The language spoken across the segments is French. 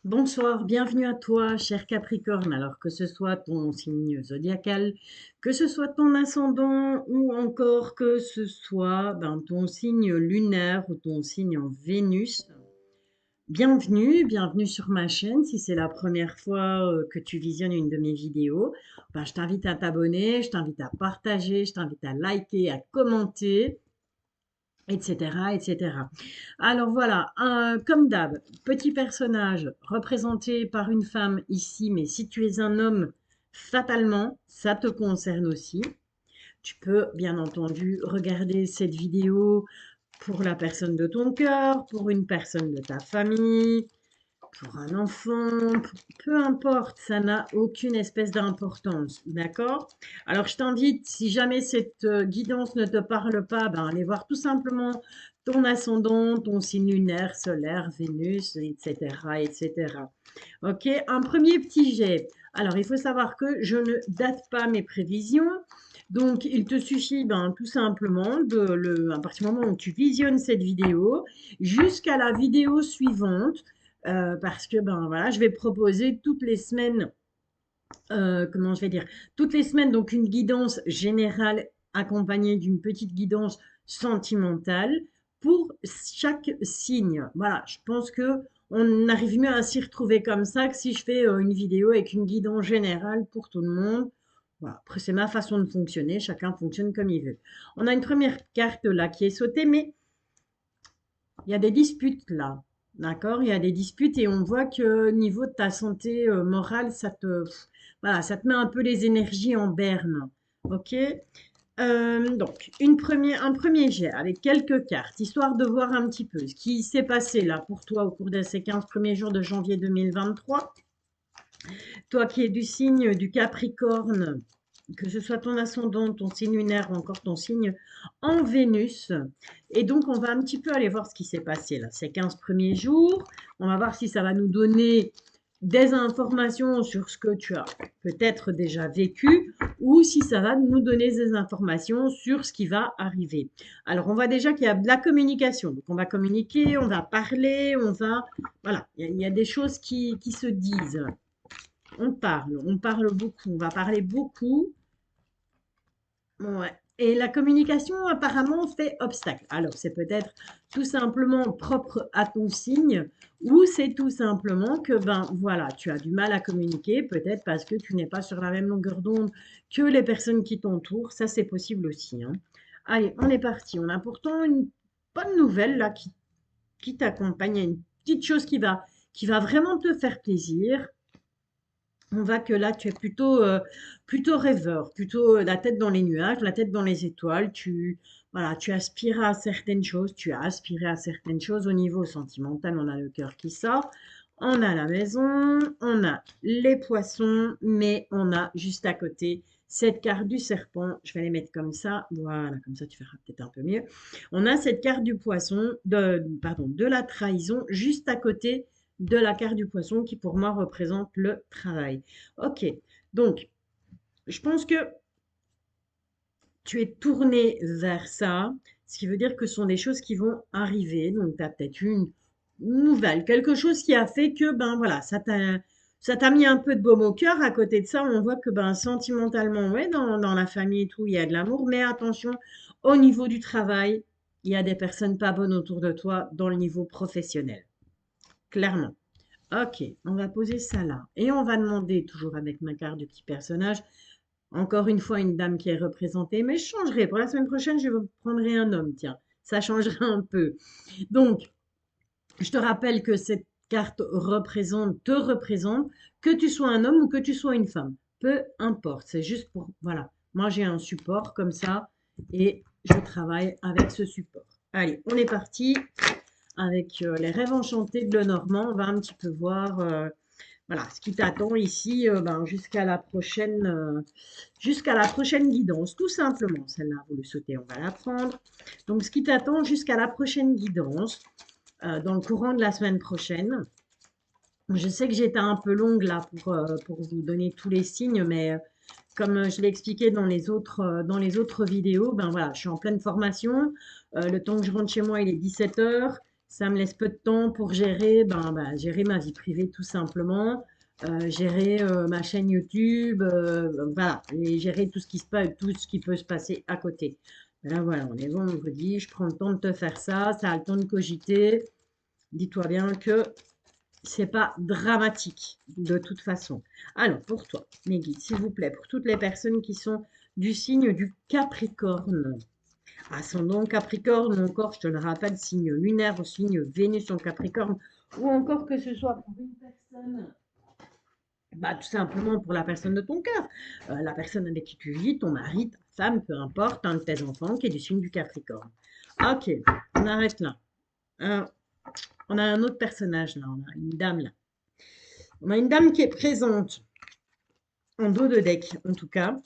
Bonsoir, bienvenue à toi, cher Capricorne. Alors que ce soit ton signe zodiacal, que ce soit ton ascendant ou encore que ce soit ton signe lunaire ou ton signe en Vénus, bienvenue sur ma chaîne. Si c'est la première fois que tu visionnes une de mes vidéos, je t'invite à t'abonner, je t'invite à partager, je t'invite à liker, à commenter, etc., etc. Alors voilà, comme d'hab, petit personnage représenté par une femme ici, mais si tu es un homme, fatalement, ça te concerne aussi. Tu peux bien entendu regarder cette vidéo pour la personne de ton cœur, pour une personne de ta famille, pour un enfant, peu importe, ça n'a aucune espèce d'importance, d'accord? Alors je t'invite, si jamais cette guidance ne te parle pas, allez voir tout simplement ton ascendant, ton signe lunaire, solaire, Vénus, etc., etc. Ok, un premier petit jet. Alors il faut savoir que je ne date pas mes prévisions. Donc, il te suffit tout simplement à partir du moment où tu visionnes cette vidéo jusqu'à la vidéo suivante, parce que voilà, je vais proposer toutes les semaines, comment je vais dire, toutes les semaines donc une guidance générale accompagnée d'une petite guidance sentimentale pour chaque signe. Voilà, je pense que on arrive mieux à s'y retrouver comme ça que si je fais une vidéo avec une guidance générale pour tout le monde. Voilà. Après, c'est ma façon de fonctionner, chacun fonctionne comme il veut. On a une première carte là qui est sautée, mais il y a des disputes là, d'accord? Il y a des disputes et on voit que au niveau de ta santé morale, voilà, ça te met un peu les énergies en berne, ok? Donc, un premier jet avec quelques cartes, histoire de voir un petit peu ce qui s'est passé là pour toi au cours de ces 15 premiers jours de janvier 2023. Toi qui es du signe du Capricorne, que ce soit ton ascendant, ton signe lunaire ou encore ton signe en Vénus. Et donc, on va un petit peu aller voir ce qui s'est passé là, ces 15 premiers jours. On va voir si ça va nous donner des informations sur ce que tu as peut-être déjà vécu ou si ça va nous donner des informations sur ce qui va arriver. Alors, on voit déjà qu'il y a de la communication. Donc, on va communiquer, on va parler, voilà, il y a des choses qui se disent. On parle beaucoup, on va parler beaucoup. Ouais. Et la communication apparemment fait obstacle. Alors c'est peut-être tout simplement propre à ton signe ou c'est tout simplement que voilà, tu as du mal à communiquer, peut-être parce que tu n'es pas sur la même longueur d'onde que les personnes qui t'entourent. Ça c'est possible aussi, hein. Allez, on est parti. On a pourtant une bonne nouvelle là qui t'accompagne. Il y a une petite chose qui va vraiment te faire plaisir. On voit que là, tu es plutôt rêveur, plutôt la tête dans les nuages, la tête dans les étoiles. Voilà, tu aspires à certaines choses, tu as aspiré à certaines choses au niveau sentimental. On a le cœur qui sort, on a la maison, on a les poissons, mais on a juste à côté cette carte du serpent. Je vais les mettre comme ça, voilà, comme ça tu verras peut-être un peu mieux. On a cette carte du poisson, pardon, de la trahison juste à côté de la carte du poisson qui pour moi représente le travail. Ok, donc je pense que tu es tourné vers ça, ce qui veut dire que ce sont des choses qui vont arriver. Donc tu as peut-être une nouvelle, quelque chose qui a fait que voilà, ça t'a mis un peu de baume au cœur. À côté de ça, on voit que sentimentalement, ouais, dans la famille et tout, il y a de l'amour, mais attention, au niveau du travail, il y a des personnes pas bonnes autour de toi dans le niveau professionnel, clairement. Ok, on va poser ça là. Et on va demander, toujours avec ma carte du petit personnage, encore une fois une dame qui est représentée, mais je changerai. Pour la semaine prochaine, je prendrai un homme, tiens. Ça changera un peu. Donc, je te rappelle que cette carte te représente, que tu sois un homme ou que tu sois une femme. Peu importe. C'est juste pour, voilà. Moi, j'ai un support comme ça et je travaille avec ce support. Allez, on est parti avec les rêves enchantés de Lenormand. On va un petit peu voir voilà, ce qui t'attend ici jusqu'à la prochaine guidance, tout simplement. Celle-là, vous le sautez, on va la prendre. Donc, ce qui t'attend jusqu'à la prochaine guidance, dans le courant de la semaine prochaine. Je sais que j'étais un peu longue là pour vous donner tous les signes, mais comme je l'ai expliqué dans les autres vidéos, voilà, je suis en pleine formation. Le temps que je rentre chez moi, il est 17 heures. Ça me laisse peu de temps pour gérer, gérer ma vie privée tout simplement, gérer ma chaîne YouTube, voilà, et gérer tout ce qui tout ce qui peut se passer à côté. Là, voilà, on est vendredi, je prends le temps de te faire ça, ça a le temps de cogiter. Dis-toi bien que c'est pas dramatique de toute façon. Alors, pour toi, mes guides, s'il vous plaît, pour toutes les personnes qui sont du signe du Capricorne. Ascendant Capricorne, encore, je te le rappelle, signe lunaire ou signe Vénus en Capricorne, ou encore que ce soit pour une personne, tout simplement pour la personne de ton cœur, la personne avec qui tu vis, ton mari, ta femme, peu importe, un de tes enfants qui est du signe du Capricorne. Ok, on arrête là. On a un autre personnage là, on a une dame là. On a une dame qui est présente en dos de deck, en tout cas.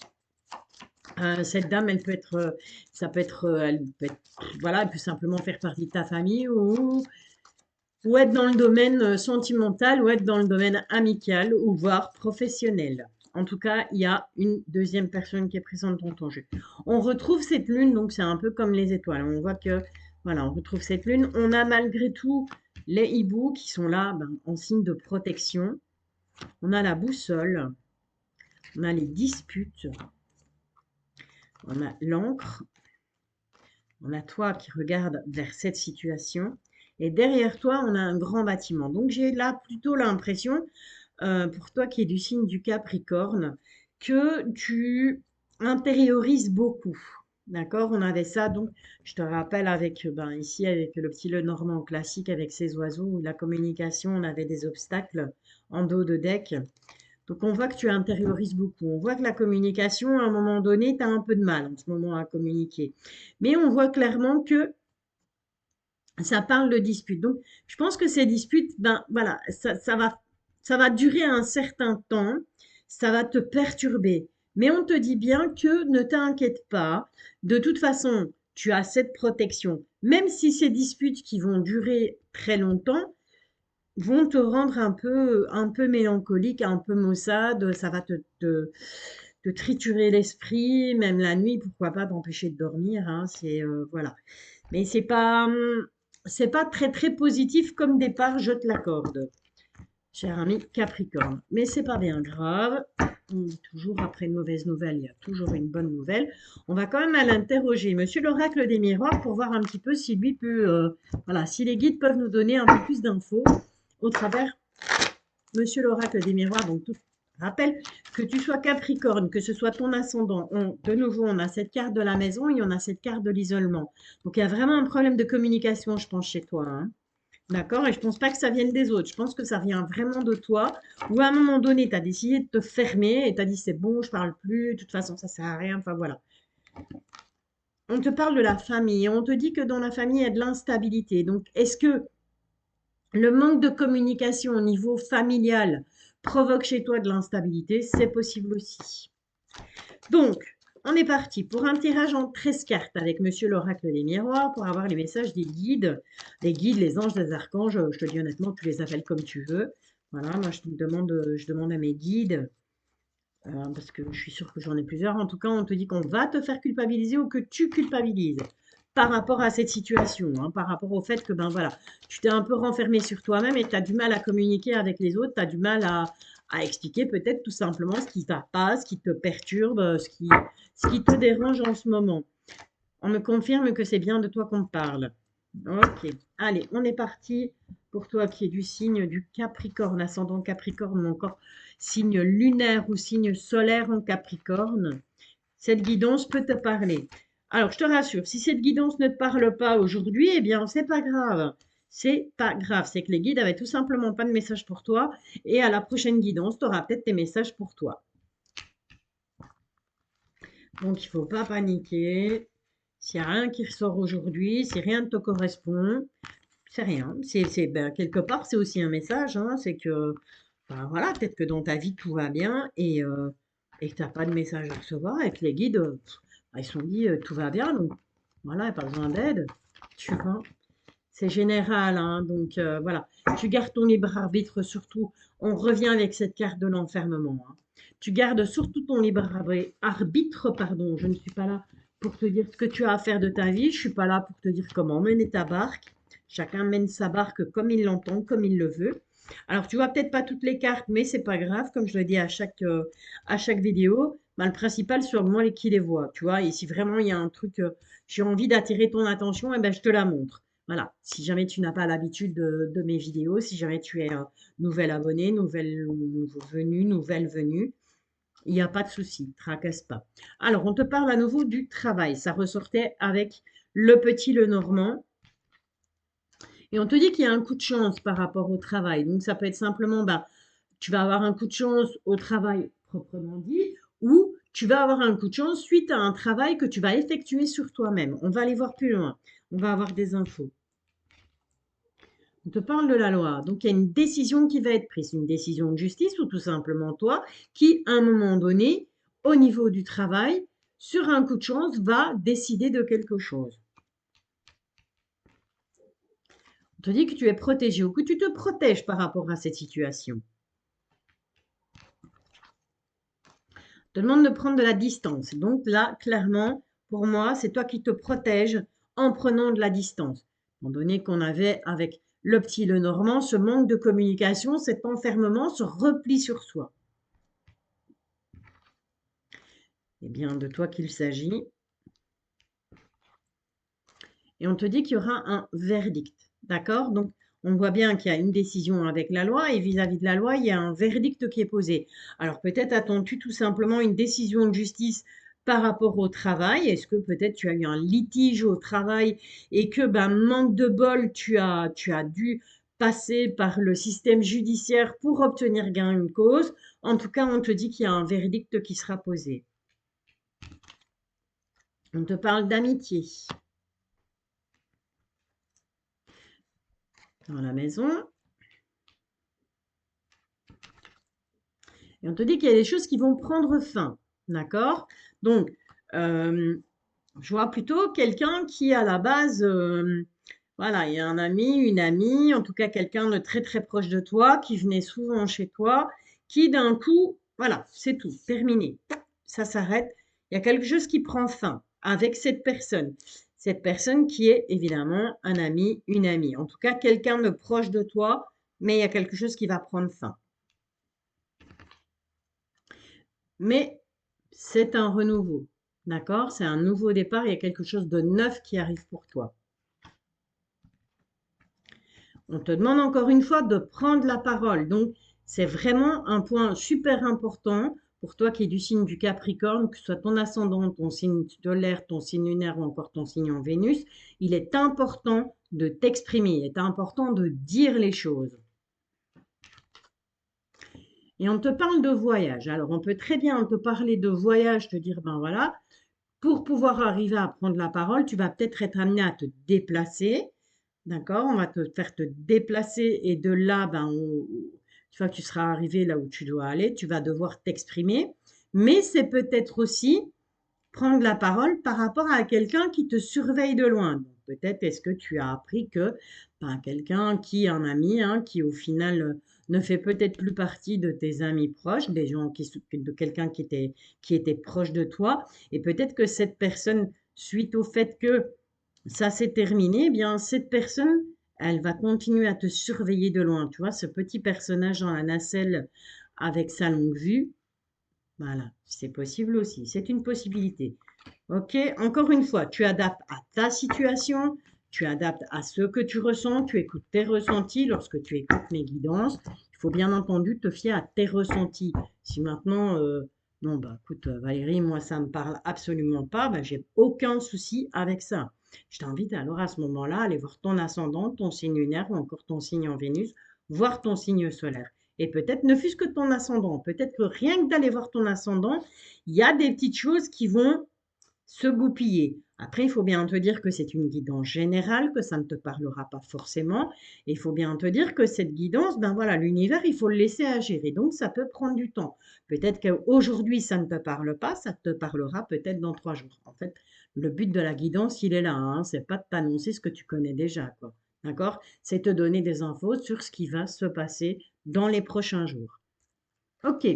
Cette dame, elle peut être, ça peut être, elle peut être, voilà, elle peut simplement faire partie de ta famille ou être dans le domaine sentimental ou être dans le domaine amical ou voire professionnel. En tout cas, il y a une deuxième personne qui est présente dans ton jeu. On retrouve cette lune, donc c'est un peu comme les étoiles. On voit que, voilà, on retrouve cette lune. On a malgré tout les hiboux qui sont là en signe de protection. On a la boussole. On a les disputes. On a l'encre. On a toi qui regarde vers cette situation. Et derrière toi, on a un grand bâtiment. Donc, j'ai là plutôt l'impression, pour toi qui es du signe du Capricorne, que tu intériorises beaucoup. D'accord? On avait ça, donc, je te rappelle, avec, ici, avec le petit Lenormand classique, avec ses oiseaux, où la communication, on avait des obstacles en dos de deck. Donc, on voit que tu intériorises beaucoup. On voit que la communication, à un moment donné, tu as un peu de mal en ce moment à communiquer. Mais on voit clairement que ça parle de disputes. Donc, je pense que ces disputes, voilà, ça va durer un certain temps, ça va te perturber. Mais on te dit bien que ne t'inquiète pas. De toute façon, tu as cette protection. Même si ces disputes qui vont durer très longtemps vont te rendre un peu mélancolique, un peu maussade, ça va te triturer l'esprit, même la nuit, pourquoi pas t'empêcher de dormir, hein, c'est voilà. Mais c'est pas très très positif comme départ, je te l'accorde, cher ami Capricorne. Mais c'est pas bien grave. On dit toujours après une mauvaise nouvelle, il y a toujours une bonne nouvelle. On va quand même aller interroger Monsieur l'oracle des miroirs pour voir un petit peu si lui peut, voilà, si les guides peuvent nous donner un peu plus d'infos au travers Monsieur l'oracle des miroirs. Donc, rappelle que tu sois Capricorne, que ce soit ton ascendant. De nouveau, on a cette carte de la maison et on a cette carte de l'isolement. Donc, il y a vraiment un problème de communication, je pense, chez toi. Hein. D'accord? Et je ne pense pas que ça vienne des autres. Je pense que ça vient vraiment de toi. Ou à un moment donné, tu as décidé de te fermer et tu as dit c'est bon, je ne parle plus. De toute façon, ça ne sert à rien. Enfin, voilà. On te parle de la famille. On te dit que dans la famille, il y a de l'instabilité. Donc, est-ce que le manque de communication au niveau familial provoque chez toi de l'instabilité? C'est possible aussi. Donc, on est parti pour un tirage en 13 cartes avec Monsieur l'oracle des miroirs pour avoir les messages des guides. Les guides, les anges, les archanges, je te dis honnêtement, tu les appelles comme tu veux. Voilà, moi je demande à mes guides, parce que je suis sûre que j'en ai plusieurs. En tout cas, on te dit qu'on va te faire culpabiliser ou que tu culpabilises par rapport à cette situation, hein, par rapport au fait que, voilà, tu t'es un peu renfermé sur toi-même et tu as du mal à communiquer avec les autres, tu as du mal à expliquer peut-être tout simplement ce qui ne va pas, ce qui te perturbe, ce qui te dérange en ce moment. On me confirme que c'est bien de toi qu'on parle. Ok, allez, on est parti pour toi qui es du signe du Capricorne, ascendant Capricorne, ou encore signe lunaire ou signe solaire en Capricorne. Cette guidance peut te parler. Alors, je te rassure, si cette guidance ne te parle pas aujourd'hui, eh bien, c'est pas grave. C'est pas grave. C'est que les guides avaient tout simplement pas de message pour toi. Et à la prochaine guidance, tu auras peut-être tes messages pour toi. Donc, il ne faut pas paniquer. S'il n'y a rien qui ressort aujourd'hui, si rien ne te correspond, c'est rien. Quelque part, c'est aussi un message. Hein, c'est que, voilà, peut-être que dans ta vie, tout va bien et que tu n'as pas de message à recevoir et que les guides, ils se sont dit, tout va bien. Donc, voilà, il n'y a pas besoin d'aide. Tu vois, c'est général. Hein, donc, voilà. Tu gardes ton libre arbitre surtout. On revient avec cette carte de l'enfermement. Hein. Tu gardes surtout ton libre arbitre, pardon. Je ne suis pas là pour te dire ce que tu as à faire de ta vie. Je ne suis pas là pour te dire comment mener ta barque. Chacun mène sa barque comme il l'entend, comme il le veut. Alors, tu vois peut-être pas toutes les cartes, mais c'est pas grave. Comme je le dis à chaque vidéo, ben, le principal, c'est moi qui les vois. Tu vois, et si vraiment il y a un truc, j'ai envie d'attirer ton attention, et ben, je te la montre. Voilà. Si jamais tu n'as pas l'habitude de mes vidéos, si jamais tu es nouvel abonné, nouveau venu, nouvelle venue, il n'y a pas de souci, tracasse pas. Alors, on te parle à nouveau du travail. Ça ressortait avec le petit Lenormand. Et on te dit qu'il y a un coup de chance par rapport au travail. Donc, ça peut être simplement, bah, tu vas avoir un coup de chance au travail proprement dit, ou tu vas avoir un coup de chance suite à un travail que tu vas effectuer sur toi-même. On va aller voir plus loin. On va avoir des infos. On te parle de la loi. Donc, il y a une décision qui va être prise, une décision de justice ou tout simplement toi qui, à un moment donné, au niveau du travail, sur un coup de chance, va décider de quelque chose. On te dit que tu es protégé ou que tu te protèges par rapport à cette situation. On te demande de prendre de la distance. Donc là, clairement, pour moi, c'est toi qui te protèges en prenant de la distance. Étant donné qu'on avait avec le petit Lenormand ce manque de communication, cet enfermement, ce repli sur soi. Eh bien, de toi qu'il s'agit. Et on te dit qu'il y aura un verdict. D'accord? Donc, on voit bien qu'il y a une décision avec la loi et vis-à-vis de la loi, il y a un verdict qui est posé. Alors, peut-être attends-tu tout simplement une décision de justice par rapport au travail? Est-ce que peut-être tu as eu un litige au travail et que, ben, manque de bol, tu as dû passer par le système judiciaire pour obtenir gain de cause? En tout cas, on te dit qu'il y a un verdict qui sera posé. On te parle d'amitié dans la maison. Et on te dit qu'il y a des choses qui vont prendre fin. D'accord? Donc, je vois plutôt quelqu'un qui, à la base, voilà, il y a un ami, une amie, en tout cas quelqu'un de très très proche de toi, qui venait souvent chez toi, qui d'un coup, voilà, c'est tout, terminé. Ça s'arrête. Il y a quelque chose qui prend fin avec cette personne. Cette personne qui est évidemment un ami, une amie. En tout cas, quelqu'un de proche de toi, mais il y a quelque chose qui va prendre fin. Mais c'est un renouveau, d'accord? C'est un nouveau départ, il y a quelque chose de neuf qui arrive pour toi. On te demande encore une fois de prendre la parole. Donc, c'est vraiment un point super important pour toi qui es du signe du Capricorne, que ce soit ton ascendant, ton signe de l'air, ton signe lunaire ou encore ton signe en Vénus. Il est important de t'exprimer, il est important de dire les choses. Et on te parle de voyage. Alors, on peut très bien te parler de voyage, te dire, ben voilà, pour pouvoir arriver à prendre la parole, tu vas peut-être être amené à te déplacer. D'accord? On va te faire te déplacer et de là, ben, une fois que tu seras arrivé là où tu dois aller, tu vas devoir t'exprimer. Mais c'est peut-être aussi prendre la parole par rapport à quelqu'un qui te surveille de loin. Peut-être est-ce que tu as appris que ben, quelqu'un qui est un ami, hein, qui au final ne fait peut-être plus partie de tes amis proches, des gens de quelqu'un qui était proche de toi, et peut-être que cette personne, suite au fait que ça s'est terminé, eh bien cette personne, elle va continuer à te surveiller de loin. Tu vois, ce petit personnage dans la nacelle avec sa longue vue, voilà, c'est possible aussi, c'est une possibilité. Ok, encore une fois, tu adaptes à ta situation, tu adaptes à ce que tu ressens, tu écoutes tes ressentis lorsque tu écoutes mes guidances. Il faut bien entendu te fier à tes ressentis. Si maintenant, non, bah écoute, Valérie, moi ça me parle absolument pas, bah, j'ai aucun souci avec ça. Je t'invite alors à ce moment-là à aller voir ton ascendant, ton signe lunaire ou encore ton signe en Vénus, voir ton signe solaire. Et peut-être, ne fût-ce que ton ascendant, peut-être que rien que d'aller voir ton ascendant, il y a des petites choses qui vont se goupiller. Après, il faut bien te dire que c'est une guidance générale, que ça ne te parlera pas forcément. Et il faut bien te dire que cette guidance, ben voilà, l'univers, il faut le laisser agir. Et donc, ça peut prendre du temps. Peut-être qu'aujourd'hui, ça ne te parle pas, ça te parlera peut-être dans 3 jours. En fait, le but de la guidance, il est là. Hein, c'est pas de t'annoncer ce que tu connais déjà, quoi. D'accord? C'est te donner des infos sur ce qui va se passer dans les prochains jours. Ok.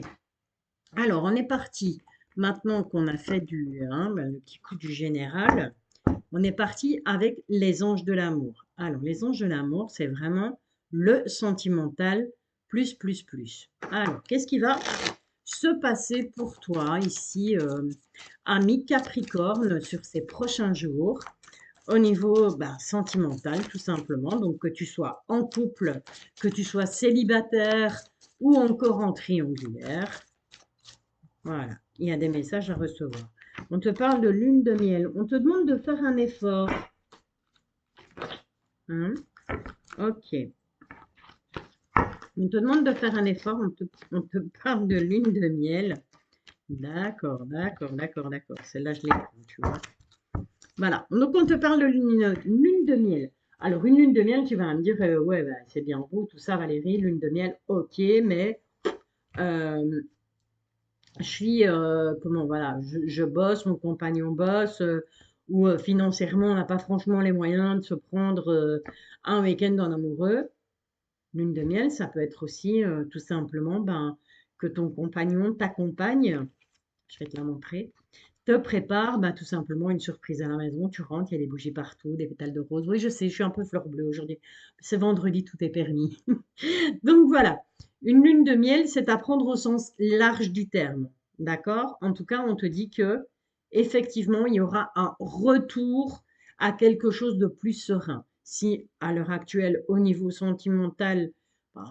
Alors, on est parti. Maintenant qu'on a fait le petit coup du général, on est parti avec les anges de l'amour. Alors, les anges de l'amour, c'est vraiment le sentimental plus, plus, plus. Alors, qu'est-ce qui va se passer pour toi ici, ami Capricorne, sur ces prochains jours, au niveau sentimental, tout simplement. Donc, que tu sois en couple, que tu sois célibataire ou encore en triangulaire. Voilà, il y a des messages à recevoir. On te parle de lune de miel. On te demande de faire un effort. Hein? Ok. On te demande de faire un effort. On te parle de lune de miel. D'accord, d'accord, d'accord, d'accord. Celle-là, je l'ai pris, tu vois. Voilà. Donc, on te parle de lune de miel. Alors, une lune de miel, tu vas me dire, ouais, c'est bien beau, tout ça, Valérie, lune de miel, ok, mais euh, je suis, comment, voilà, je bosse, mon compagnon bosse, ou financièrement, on n'a pas franchement les moyens de se prendre un week-end en amoureux. Lune de miel, ça peut être aussi tout simplement que ton compagnon t'accompagne, je vais te la montrer, te prépare tout simplement une surprise à la maison. Tu rentres, il y a des bougies partout, des pétales de rose. Oui, je sais, je suis un peu fleur bleue aujourd'hui. C'est vendredi, tout est permis. Donc voilà, une lune de miel, c'est à prendre au sens large du terme. D'accord? En tout cas, on te dit que effectivement, il y aura un retour à quelque chose de plus serein. Si à l'heure actuelle, au niveau sentimental,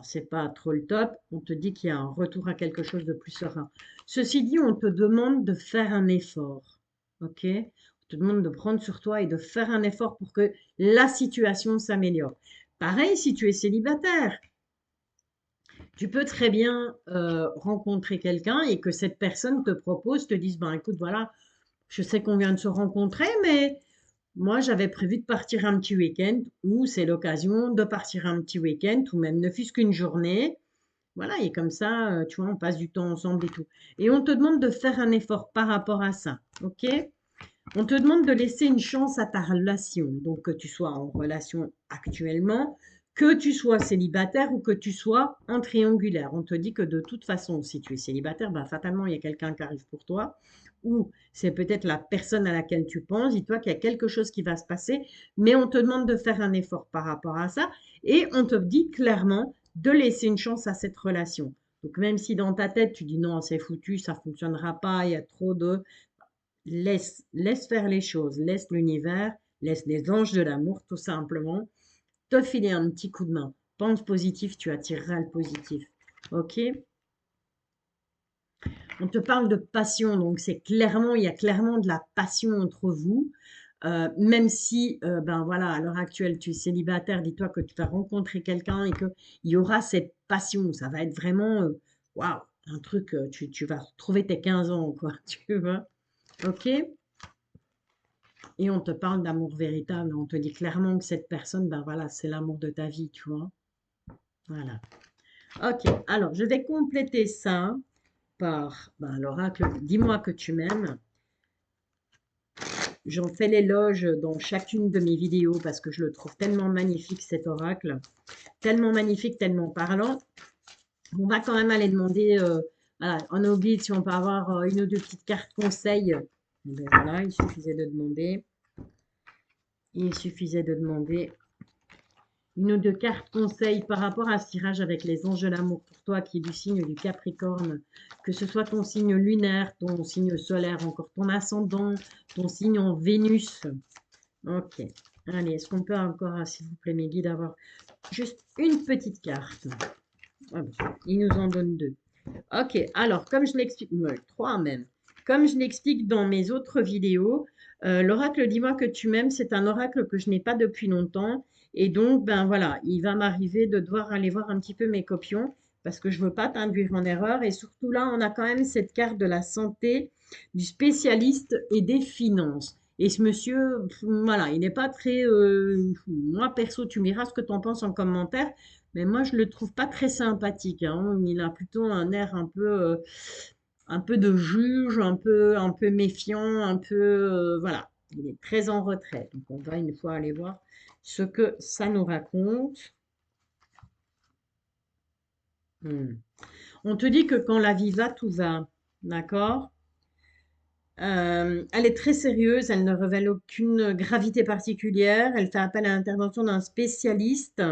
c'est pas trop le top, on te dit qu'il y a un retour à quelque chose de plus serein. Ceci dit, on te demande de faire un effort. OK? On te demande de prendre sur toi et de faire un effort pour que la situation s'améliore. Pareil si tu es célibataire. Tu peux très bien rencontrer quelqu'un et que cette personne te propose, te dise, ben écoute, voilà, je sais qu'on vient de se rencontrer, mais moi j'avais prévu de partir un petit week-end, ou c'est l'occasion de partir un petit week-end, ou même ne fût-ce qu'une journée. Voilà, et comme ça, tu vois, on passe du temps ensemble et tout. Et on te demande de faire un effort par rapport à ça, ok? On te demande de laisser une chance à ta relation. Donc, que tu sois en relation actuellement, que tu sois célibataire ou que tu sois en triangulaire. On te dit que de toute façon, si tu es célibataire, fatalement, il y a quelqu'un qui arrive pour toi. Ou c'est peut-être la personne à laquelle tu penses. Dis-toi qu'il y a quelque chose qui va se passer, mais on te demande de faire un effort par rapport à ça. Et on te dit clairement de laisser une chance à cette relation. Donc, même si dans ta tête, tu dis non, c'est foutu, ça ne fonctionnera pas, il y a trop de... Laisse faire les choses, laisse l'univers, laisse les anges de l'amour tout simplement te filer un petit coup de main. Pense positif, tu attireras le positif. Ok? On te parle de passion, donc c'est clairement, il y a clairement de la passion entre vous. Même si, ben voilà, à l'heure actuelle, tu es célibataire, dis-toi que tu vas rencontrer quelqu'un et qu'il y aura cette passion. Ça va être vraiment, waouh, un truc, tu vas retrouver tes 15 ans, quoi, tu vois. Ok? Et on te parle d'amour véritable. On te dit clairement que cette personne, ben voilà, c'est l'amour de ta vie, tu vois. Voilà. Ok, alors je vais compléter ça par l'oracle Dis-moi que tu m'aimes. J'en fais l'éloge dans chacune de mes vidéos parce que je le trouve tellement magnifique cet oracle. Tellement magnifique, tellement parlant. On va quand même aller demander, voilà, on a oublié si on peut avoir une ou deux petites cartes conseils. Ben voilà, il suffisait de demander. Il suffisait de demander une ou deux cartes conseils par rapport à ce tirage avec les anges de l'amour pour toi qui est du signe du Capricorne, que ce soit ton signe lunaire, ton signe solaire, encore ton ascendant, ton signe en Vénus. Ok. Allez, est-ce qu'on peut encore, s'il vous plaît, mes guides, avoir juste une petite carte? Ah bon, ils nous en donnent deux. Ok, alors, comme je l'explique, trois même. Comme je l'explique dans mes autres vidéos, l'oracle Dis-moi que tu m'aimes, c'est un oracle que je n'ai pas depuis longtemps. Et donc, ben voilà, il va m'arriver de devoir aller voir un petit peu mes copions parce que je ne veux pas t'induire en erreur. Et surtout là, on a quand même cette carte de la santé, du spécialiste et des finances. Et ce monsieur, voilà, il n'est pas très... moi, perso, tu me diras ce que tu en penses en commentaire. Mais moi, je le trouve pas très sympathique, hein. Il a plutôt un air un peu de juge, un peu méfiant, un peu, voilà. Il est très en retrait. Donc, on va une fois aller voir ce que ça nous raconte. Hmm. On te dit que quand la vie va, tout va. D'accord? Elle est très sérieuse, elle ne révèle aucune gravité particulière. Elle fait appel à l'intervention d'un spécialiste,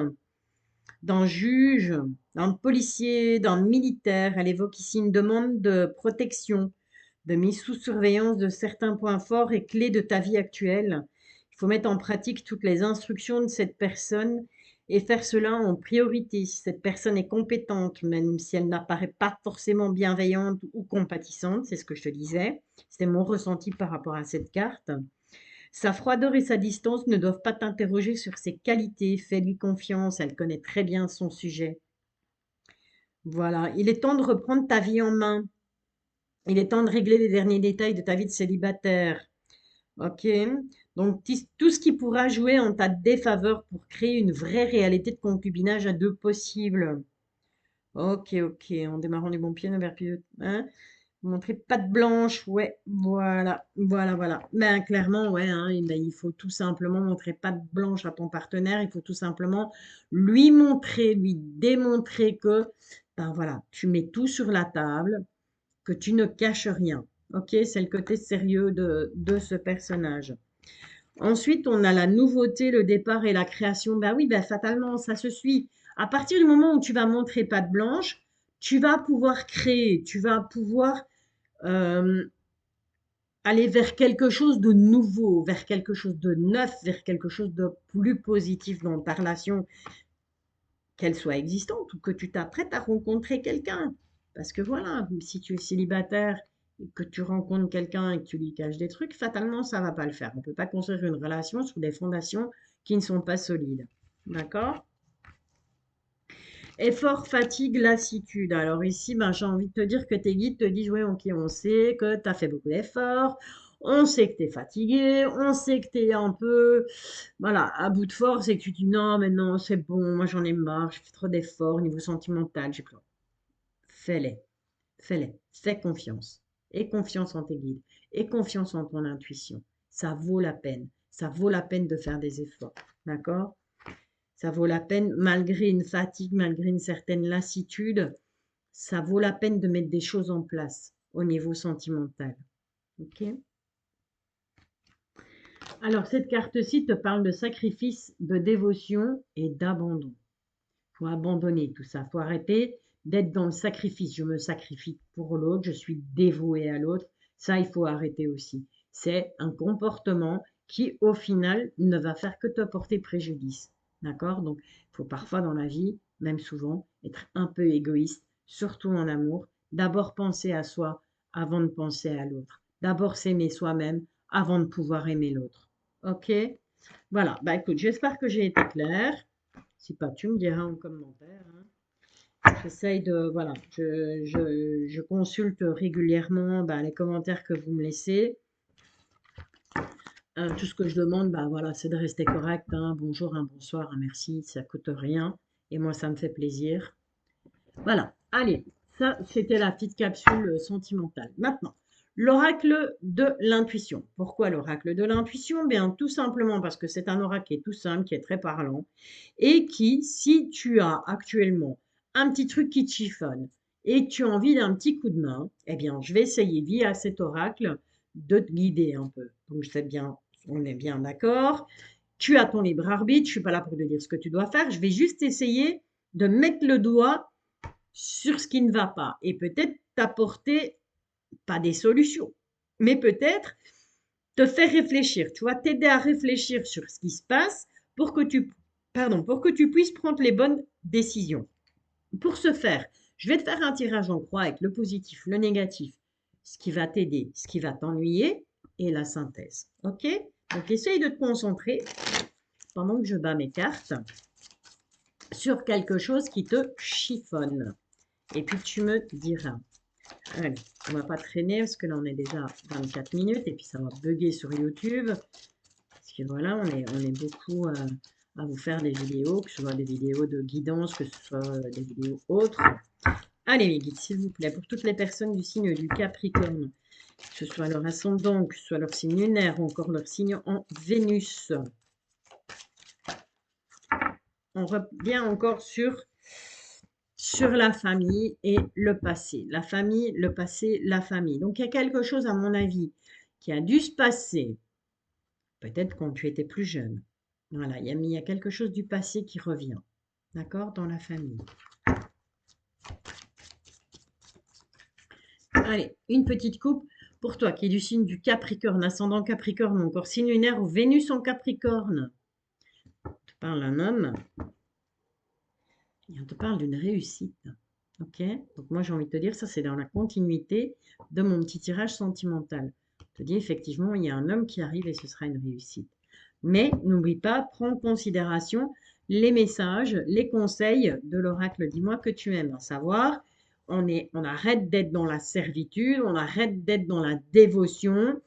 d'un juge, d'un policier, d'un militaire. Elle évoque ici une demande de protection, de mise sous surveillance de certains points forts et clés de ta vie actuelle. Il faut mettre en pratique toutes les instructions de cette personne et faire cela en priorité. Si cette personne est compétente, même si elle n'apparaît pas forcément bienveillante ou compatissante, c'est ce que je te disais. C'était mon ressenti par rapport à cette carte. Sa froideur et sa distance ne doivent pas t'interroger sur ses qualités. Fais-lui confiance, elle connaît très bien son sujet. Voilà, il est temps de reprendre ta vie en main. Il est temps de régler les derniers détails de ta vie de célibataire. Ok? Donc, tout ce qui pourra jouer en ta défaveur pour créer une vraie réalité de concubinage à deux possibles. Ok, ok, en démarrant du bon pied, ne vers plus. Hein? Montrer patte blanche, ouais, voilà, voilà, voilà. Ben, clairement, ouais, hein, ben, il faut tout simplement montrer patte blanche à ton partenaire. Il faut tout simplement lui montrer, lui démontrer que, ben voilà, tu mets tout sur la table, que tu ne caches rien. Ok, c'est le côté sérieux de ce personnage. Ensuite, on a la nouveauté, le départ et la création. Ben oui, ben fatalement, ça se suit. À partir du moment où tu vas montrer patte blanche, tu vas pouvoir créer, tu vas pouvoir euh, aller vers quelque chose de nouveau, vers quelque chose de neuf, vers quelque chose de plus positif dans ta relation, qu'elle soit existante ou que tu t'apprêtes à rencontrer quelqu'un. Parce que voilà, si tu es célibataire et que tu rencontres quelqu'un et que tu lui caches des trucs, fatalement, ça ne va pas le faire. On ne peut pas construire une relation sur des fondations qui ne sont pas solides. D'accord? Effort, fatigue, lassitude. Alors ici, ben, j'ai envie de te dire que tes guides te disent, oui, ok, on sait que tu as fait beaucoup d'efforts, on sait que tu es fatigué, on sait que tu es un peu, voilà, à bout de force et que tu dis, non, mais non, c'est bon, moi j'en ai marre, je fais trop d'efforts au niveau sentimental, j'ai plus. Fais-les, fais-les, fais confiance. Et confiance en tes guides, et confiance en ton intuition. Ça vaut la peine, ça vaut la peine de faire des efforts, d'accord? Ça vaut la peine, malgré une fatigue, malgré une certaine lassitude, ça vaut la peine de mettre des choses en place au niveau sentimental. Ok? Alors, cette carte-ci te parle de sacrifice, de dévotion et d'abandon. Il faut abandonner tout ça. Il faut arrêter d'être dans le sacrifice. Je me sacrifie pour l'autre, je suis dévoué à l'autre. Ça, il faut arrêter aussi. C'est un comportement qui, au final, ne va faire que te porter préjudice. D'accord? Donc, il faut parfois dans la vie, même souvent, être un peu égoïste, surtout en amour. D'abord penser à soi avant de penser à l'autre. D'abord s'aimer soi-même avant de pouvoir aimer l'autre. Ok? Voilà. Bah écoute, j'espère que j'ai été claire. Si pas, tu me diras en commentaire. Hein. J'essaye de, voilà, je consulte régulièrement les commentaires que vous me laissez. Tout ce que je demande, voilà, c'est de rester correct. Hein. Bonjour, un bonsoir, un merci, ça coûte rien. Et moi, ça me fait plaisir. Voilà, allez, ça, c'était la petite capsule sentimentale. Maintenant, l'oracle de l'intuition. Pourquoi l'oracle de l'intuition? Bien, tout simplement parce que c'est un oracle qui est tout simple, qui est très parlant, et qui, si tu as actuellement un petit truc qui te chiffonne et que tu as envie d'un petit coup de main, eh bien, je vais essayer via cet oracle de te guider un peu. Donc, c'est bien, on est bien d'accord. Tu as ton libre arbitre, je ne suis pas là pour te dire ce que tu dois faire, je vais juste essayer de mettre le doigt sur ce qui ne va pas et peut-être t'apporter, pas des solutions, mais peut-être te faire réfléchir, tu vois, t'aider à réfléchir sur ce qui se passe pour que pour que tu puisses prendre les bonnes décisions. Pour ce faire, je vais te faire un tirage en croix avec le positif, le négatif, ce qui va t'aider, ce qui va t'ennuyer et la synthèse. Ok? Donc essaye de te concentrer pendant que je bats mes cartes sur quelque chose qui te chiffonne. Et puis tu me diras. Allez, on va pas traîner parce que là on est déjà à 24 minutes et puis ça va bugger sur YouTube. Parce que voilà, on est beaucoup à vous faire des vidéos, que ce soit des vidéos de guidance, que ce soit des vidéos autres. Allez mes guides, s'il vous plaît, pour toutes les personnes du signe du Capricorne, que ce soit leur ascendant, que ce soit leur signe lunaire ou encore leur signe en Vénus. On revient encore sur sur la famille et le passé. La famille, le passé, la famille. Donc, il y a quelque chose, à mon avis, qui a dû se passer, peut-être quand tu étais plus jeune. Voilà, il y a quelque chose du passé qui revient. D'accord? Dans la famille. Allez, une petite coupe pour toi qui est du signe du Capricorne, ascendant Capricorne, ou encore signe lunaire ou Vénus en Capricorne. On te parle d'un homme et on te parle d'une réussite. Ok? Donc moi j'ai envie de te dire, ça c'est dans la continuité de mon petit tirage sentimental. Je te dis effectivement, il y a un homme qui arrive et ce sera une réussite. Mais n'oublie pas, prends en considération les messages, les conseils de l'oracle Dis-moi que tu aimes. À savoir, on arrête d'être dans la servitude, on arrête d'être dans la dévotion,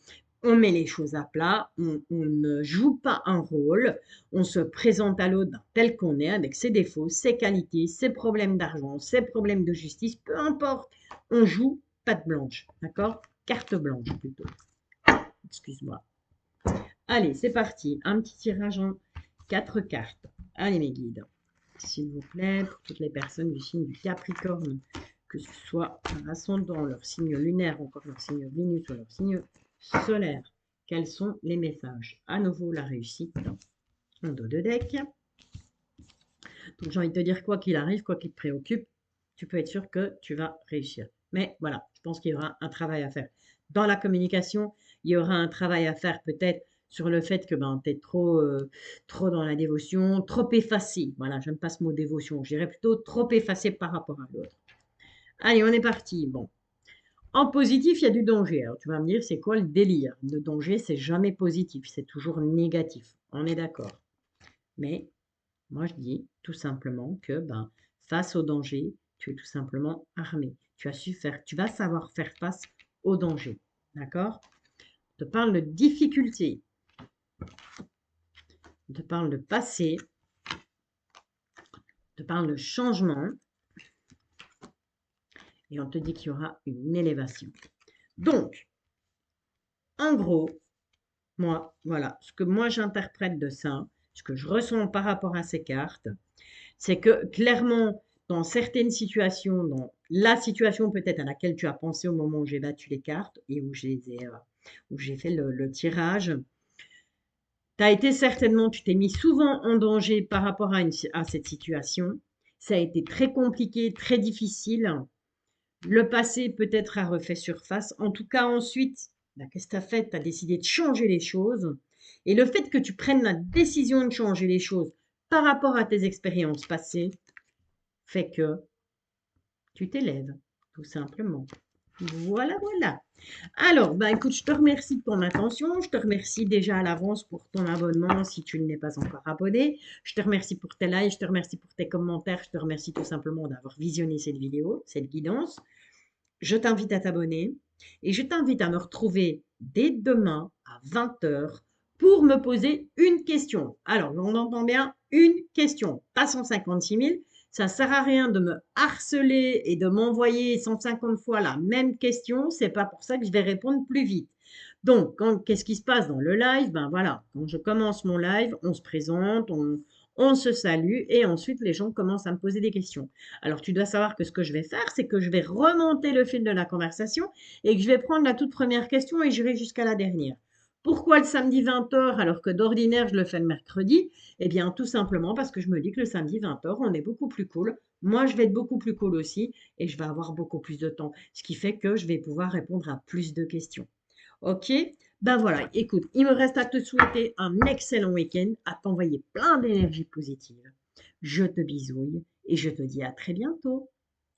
on met les choses à plat, on ne joue pas un rôle, on se présente à l'autre tel qu'on est, avec ses défauts, ses qualités, ses problèmes d'argent, ses problèmes de justice, peu importe, on joue patte blanche, d'accord? Carte blanche plutôt. Excuse-moi. Allez, c'est parti. Un petit tirage en 4 cartes. Allez, mes guides. S'il vous plaît, pour toutes les personnes du signe du Capricorne, que ce soit leur ascendant, leur signe lunaire, encore leur signe Vénus ou leur signe solaire, quels sont les messages? À nouveau, la réussite en dos de deck. Donc, j'ai envie de te dire, quoi qu'il arrive, quoi qu'il te préoccupe, tu peux être sûr que tu vas réussir. Mais voilà, je pense qu'il y aura un travail à faire. Dans la communication, il y aura un travail à faire peut-être sur le fait que ben, tu es trop dans la dévotion, trop effacé. Voilà, j'aime pas ce mot dévotion. Je dirais plutôt trop effacé par rapport à l'autre. Allez, on est parti. Bon. En positif, il y a du danger. Alors, tu vas me dire, c'est quoi le délire? Le danger, c'est jamais positif, c'est toujours négatif. On est d'accord. Mais moi, je dis tout simplement que ben, face au danger, tu es tout simplement armé. Tu vas savoir faire face au danger. D'accord? On te parle de difficulté. On te parle de passé. On te parle de changement. Et on te dit qu'il y aura une élévation. Donc, en gros, moi, voilà, ce que moi j'interprète de ça, ce que je ressens par rapport à ces cartes, c'est que clairement, dans certaines situations, dans la situation peut-être à laquelle tu as pensé au moment où j'ai battu les cartes et où j'ai fait le tirage, tu t'es mis souvent en danger par rapport à cette situation. Ça a été très compliqué, très difficile. Le passé peut-être a refait surface. En tout cas, ensuite, bah, qu'est-ce que tu as fait? Tu as décidé de changer les choses. Et le fait que tu prennes la décision de changer les choses par rapport à tes expériences passées fait que tu t'élèves, tout simplement. Voilà, voilà. Alors, bah écoute, je te remercie de ton attention. Je te remercie déjà à l'avance pour ton abonnement si tu ne l'es pas encore abonné. Je te remercie pour tes likes, je te remercie pour tes commentaires. Je te remercie tout simplement d'avoir visionné cette vidéo, cette guidance. Je t'invite à t'abonner et je t'invite à me retrouver dès demain à 20 h pour me poser une question. Alors, on entend bien une question, pas 156 000. Ça ne sert à rien de me harceler et de m'envoyer 150 fois la même question. C'est pas pour ça que je vais répondre plus vite. Donc, qu'est-ce qui se passe dans le live? Ben voilà, quand je commence mon live, on se présente, on se salue et ensuite les gens commencent à me poser des questions. Alors, tu dois savoir que ce que je vais faire, c'est que je vais remonter le fil de la conversation et que je vais prendre la toute première question et j'irai jusqu'à la dernière. Pourquoi le samedi 20 h alors que d'ordinaire je le fais le mercredi? Eh bien, tout simplement parce que je me dis que le samedi 20 h, on est beaucoup plus cool. Moi, je vais être beaucoup plus cool aussi et je vais avoir beaucoup plus de temps. Ce qui fait que je vais pouvoir répondre à plus de questions. Ok? Ben voilà, écoute, il me reste à te souhaiter un excellent week-end, à t'envoyer plein d'énergie positive. Je te bisouille et je te dis à très bientôt.